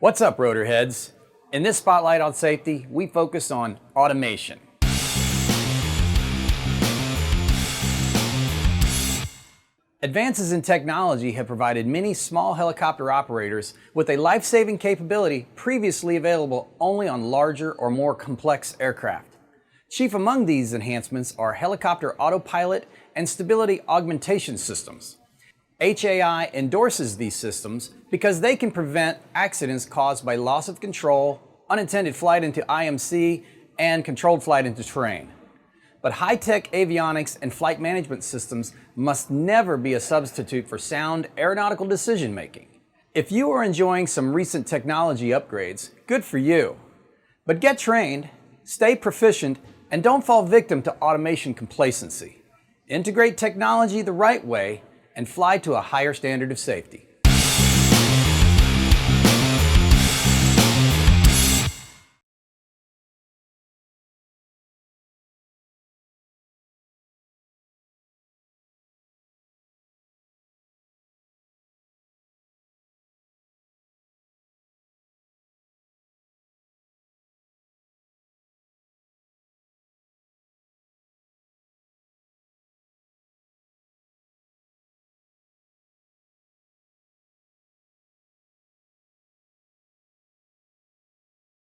What's up, rotor heads? In this Spotlight on Safety, we focus on automation. Advances in technology have provided many small helicopter operators with a life-saving capability previously available only on larger or more complex aircraft. Chief among these enhancements are helicopter autopilot and stability augmentation systems. HAI endorses these systems because they can prevent accidents caused by loss of control, unintended flight into IMC, and controlled flight into terrain. But high-tech avionics and flight management systems must never be a substitute for sound aeronautical decision-making. If you are enjoying some recent technology upgrades, good for you. But get trained, stay proficient, and don't fall victim to automation complacency. Integrate technology the right way and fly to a higher standard of safety.